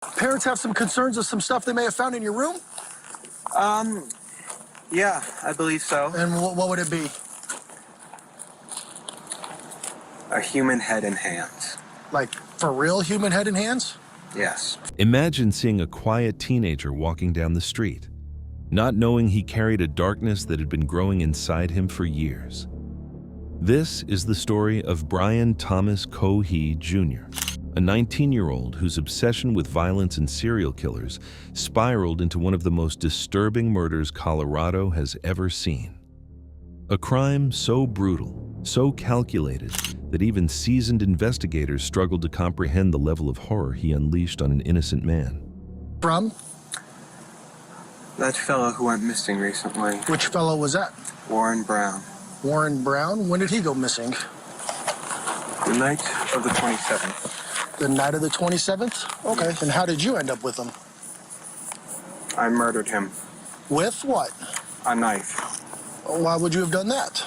Parents have some concerns of some stuff they may have found in your room? Yeah, I believe so. And what would it be? A human head and hands. Like, for real human head and hands? Yes. Imagine seeing a quiet teenager walking down the street, not knowing he carried a darkness that had been growing inside him for years. This is the story of Brian Thomas Cohee Jr., a 19-year-old whose obsession with violence and serial killers spiraled into one of the most disturbing murders Colorado has ever seen. A crime so brutal, so calculated, that even seasoned investigators struggled to comprehend the level of horror he unleashed on an innocent man. From? That fellow who went missing recently. Which fellow was that? Warren Brown. Warren Brown? When did he go missing? The night of the 27th. The night of the 27th? Okay. Yes. And how did you end up with him? I murdered him. With what? A knife. Why would you have done that?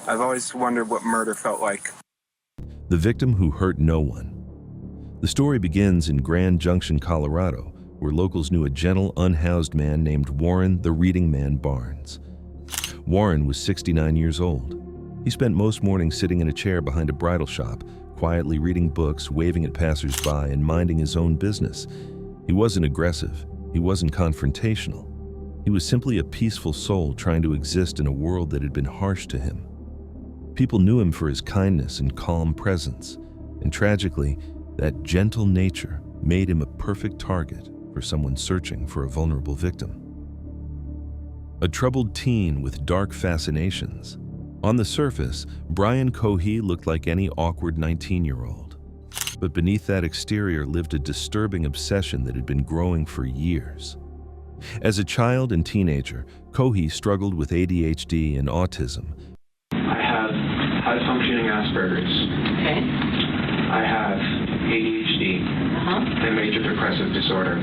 I've always wondered what murder felt like. The victim who hurt no one. The story begins in Grand Junction, Colorado, where locals knew a gentle, unhoused man named Warren the Reading Man Barnes. Warren was 69 years old. He spent most mornings sitting in a chair behind a bridal shop, quietly reading books, waving at passers-by, and minding his own business. He wasn't aggressive. He wasn't confrontational. He was simply a peaceful soul trying to exist in a world that had been harsh to him. People knew him for his kindness and calm presence, and tragically, that gentle nature made him a perfect target for someone searching for a vulnerable victim. A troubled teen with dark fascinations. On the surface, Brian Cohee looked like any awkward 19-year-old. But beneath that exterior lived a disturbing obsession that had been growing for years. As a child and teenager, Cohee struggled with ADHD and autism. I have high-functioning Asperger's. Okay. I have ADHD and major depressive disorder.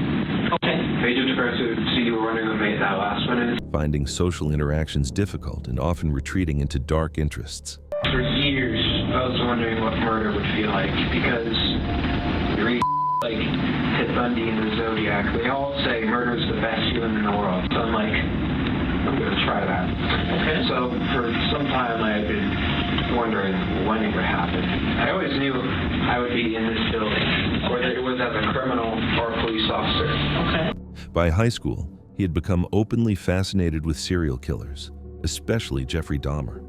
Okay. Major depressive, so you were wondering what made that last one is? Finding social interactions difficult and often retreating into dark interests. For years, I was wondering what murder would feel like, because you read like Ted Bundy and the Zodiac, they all say murder is the best feeling in the world. So I'm like, I'm going to try that. Okay. So for some time I had been wondering when it would happen. I always knew I would be in this building, whether it was as a criminal or a police officer. Okay. By high school, he had become openly fascinated with serial killers, especially Jeffrey Dahmer.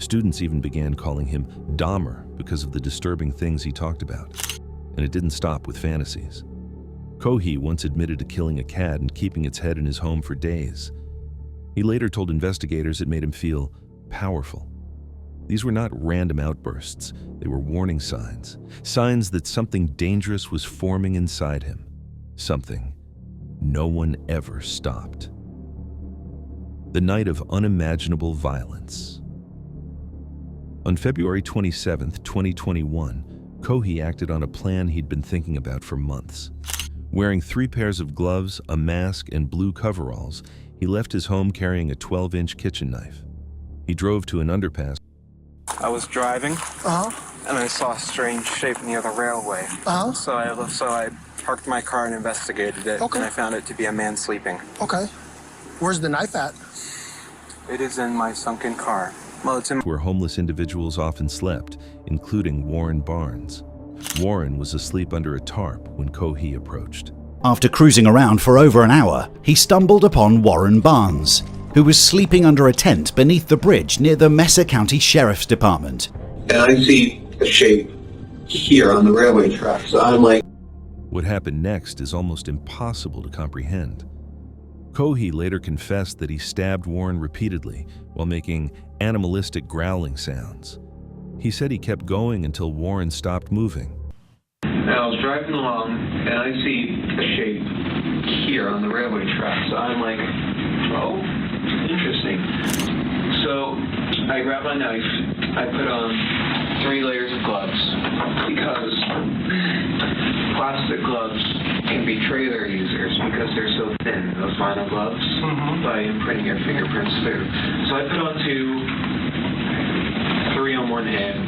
Students even began calling him Dahmer because of the disturbing things he talked about. And it didn't stop with fantasies. Cohee once admitted to killing a cat and keeping its head in his home for days. He later told investigators it made him feel powerful. These were not random outbursts. They were warning signs. Signs that something dangerous was forming inside him. Something no one ever stopped. The night of unimaginable violence. On February 27, 2021, Cohee acted on a plan he'd been thinking about for months. Wearing 3 pairs of gloves, a mask, and blue coveralls, he left his home carrying a 12-inch kitchen knife. He drove to an underpass. I was driving, and I saw a strange shape near the railway. So I parked my car and investigated it, Okay. and I found it to be a man sleeping. Okay. Where's the knife at? It is in my sunken car. Well, it's in Where homeless individuals often slept, including Warren Barnes. Warren was asleep under a tarp when Cohee approached. After cruising around for over an hour, he stumbled upon Warren Barnes, who was sleeping under a tent beneath the bridge near the Messer County Sheriff's Department. And I see a shape here on the railway track, so I'm like... What happened next is almost impossible to comprehend. Cohee later confessed that he stabbed Warren repeatedly while making animalistic growling sounds. He said he kept going until Warren stopped moving. And I was driving along, and I see a shape here on the railway track. So I'm like, oh, interesting. So I grabbed my knife. I put on 3 layers of gloves, because plastic gloves can betray their users because they're so thin, those vinyl gloves, by imprinting your fingerprints through. So I put on 3 on one hand.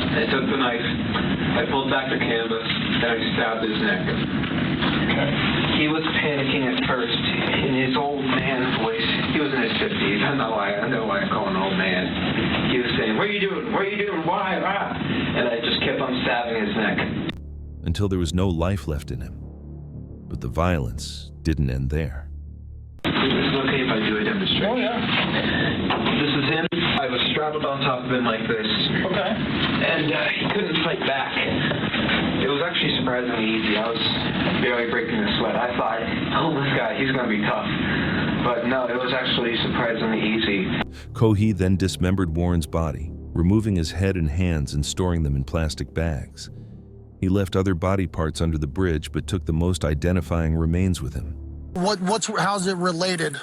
I took the knife, I pulled back the canvas, and I stabbed his neck. first, in his old man voice. He was in his 50s. I know why I call him an old man. He was saying, "What are you doing? What are you doing? Why? Ah!" And I just kept on stabbing his neck. Until there was no life left in him. But the violence didn't end there. Is it okay if I do a demonstration? Oh, yeah. This is him. I was straddled on top of him like this. Okay. And he couldn't fight back. It was actually surprisingly easy. I was barely breaking a sweat. I thought, oh, this guy, he's going to be tough. But no, it was actually surprisingly easy. Cohee then dismembered Warren's body, removing his head and hands and storing them in plastic bags. He left other body parts under the bridge, but took the most identifying remains with him. How's it related?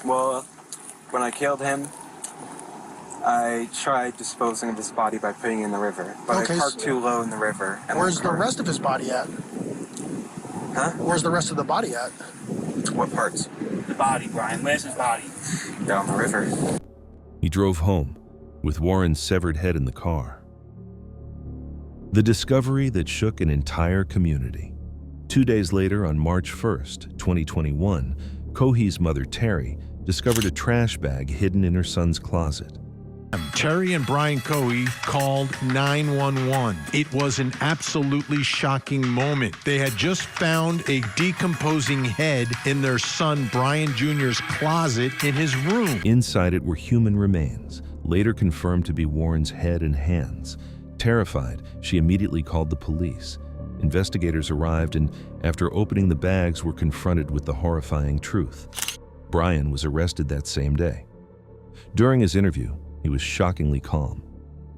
Well, when I killed him, I tried disposing of his body by putting it in the river, but Okay, I parked too low in the river. And Where's the rest of his body at? Huh? Where's the rest of the body at? What parts? The body, Brian. Where's his body? Down the river. He drove home, with Warren's severed head in the car. The discovery that shook an entire community. 2 days later, on March 1st, 2021, Cohee's mother, Terry, discovered a trash bag hidden in her son's closet. Terry and Brian Cohee called 911. It was an absolutely shocking moment. They had just found a decomposing head in their son Brian Jr.'s closet in his room. Inside it were human remains, later confirmed to be Warren's head and hands. Terrified, she immediately called the police. Investigators arrived and, after opening the bags, were confronted with the horrifying truth. Brian was arrested that same day. During his interview, he was shockingly calm.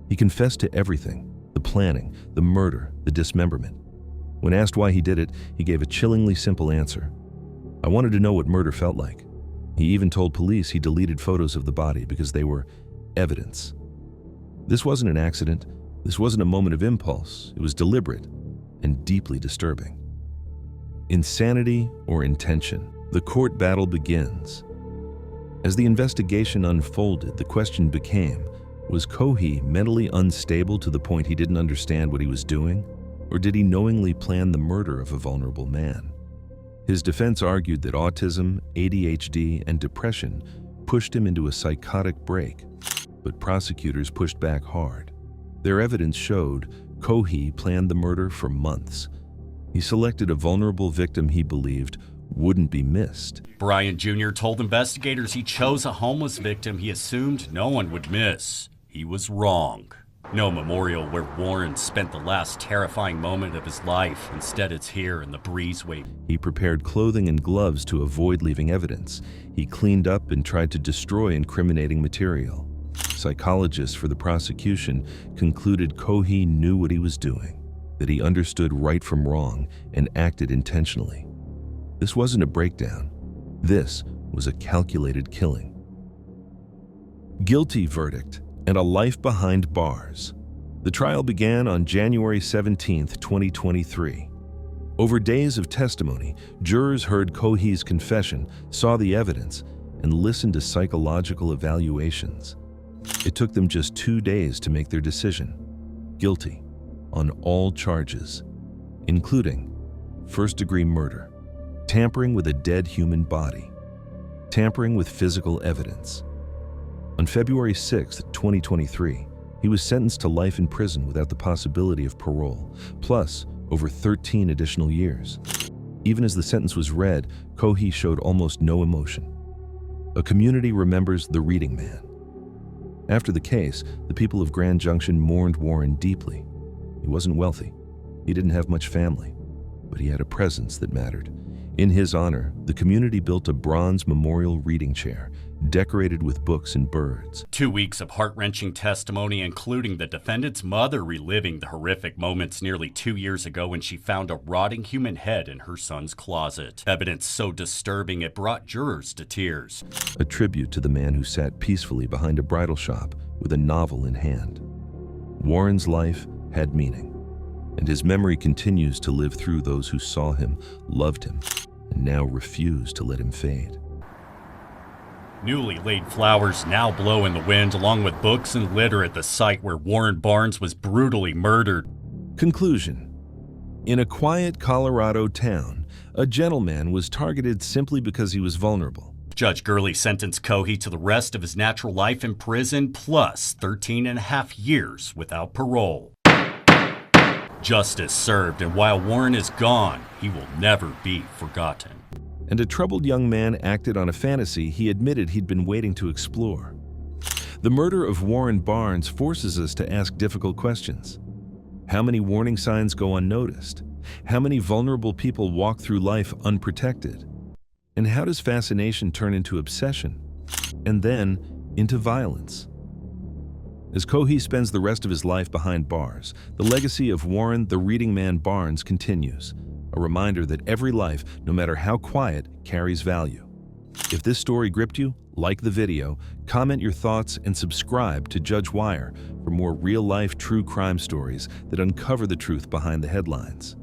He confessed to everything: the planning, the murder, the dismemberment. When asked why he did it, he gave a chillingly simple answer. "I wanted to know what murder felt like." He even told police he deleted photos of the body because they were evidence. This wasn't an accident. This wasn't a moment of impulse. It was deliberate and deeply disturbing. Insanity or intention? The court battle begins. As the investigation unfolded, the question became, was Cohee mentally unstable to the point he didn't understand what he was doing? Or did he knowingly plan the murder of a vulnerable man? His defense argued that autism, ADHD, and depression pushed him into a psychotic break, but prosecutors pushed back hard. Their evidence showed Cohee planned the murder for months. He selected a vulnerable victim he believed wouldn't be missed. Brian Jr. told investigators he chose a homeless victim he assumed no one would miss. He was wrong. No memorial where Warren spent the last terrifying moment of his life. Instead, it's here in the breezeway. He prepared clothing and gloves to avoid leaving evidence. He cleaned up and tried to destroy incriminating material. Psychologists for the prosecution concluded Cohee knew what he was doing, that he understood right from wrong and acted intentionally. This wasn't a breakdown. This was a calculated killing. Guilty verdict and a life behind bars. The trial began on January 17, 2023. Over days of testimony, jurors heard Cohee's confession, saw the evidence, and listened to psychological evaluations. It took them just 2 days to make their decision. Guilty on all charges, including first-degree murder, tampering with a dead human body, tampering with physical evidence. On February 6, 2023, he was sentenced to life in prison without the possibility of parole, plus over 13 additional years. Even as the sentence was read, Cohee showed almost no emotion. A community remembers the reading man. After the case, the people of Grand Junction mourned Warren deeply. He wasn't wealthy. He didn't have much family, but he had a presence that mattered. In his honor, the community built a bronze memorial reading chair, decorated with books and birds. 2 weeks of heart-wrenching testimony, including the defendant's mother reliving the horrific moments nearly 2 years ago when she found a rotting human head in her son's closet. Evidence so disturbing it brought jurors to tears. A tribute to the man who sat peacefully behind a bridal shop with a novel in hand. Warren's life had meaning, and his memory continues to live through those who saw him, loved him, and now refuse to let him fade. Newly laid flowers now blow in the wind, along with books and litter at the site where Warren Barnes was brutally murdered. Conclusion. In a quiet Colorado town, A gentleman was targeted simply because he was vulnerable. Judge Gurley sentenced Cohee to the rest of his natural life in prison plus 13 and a half years without parole. Justice served, and while Warren is gone, he will never be forgotten. And a troubled young man acted on a fantasy he admitted he'd been waiting to explore. The murder of Warren Barnes forces us to ask difficult questions. How many warning signs go unnoticed? How many vulnerable people walk through life unprotected? And how does fascination turn into obsession? And then into violence? As Cohee spends the rest of his life behind bars, the legacy of Warren the Reading Man Barnes continues, a reminder that every life, no matter how quiet, carries value. If this story gripped you, like the video, comment your thoughts, and subscribe to Judge Wire for more real-life true crime stories that uncover the truth behind the headlines.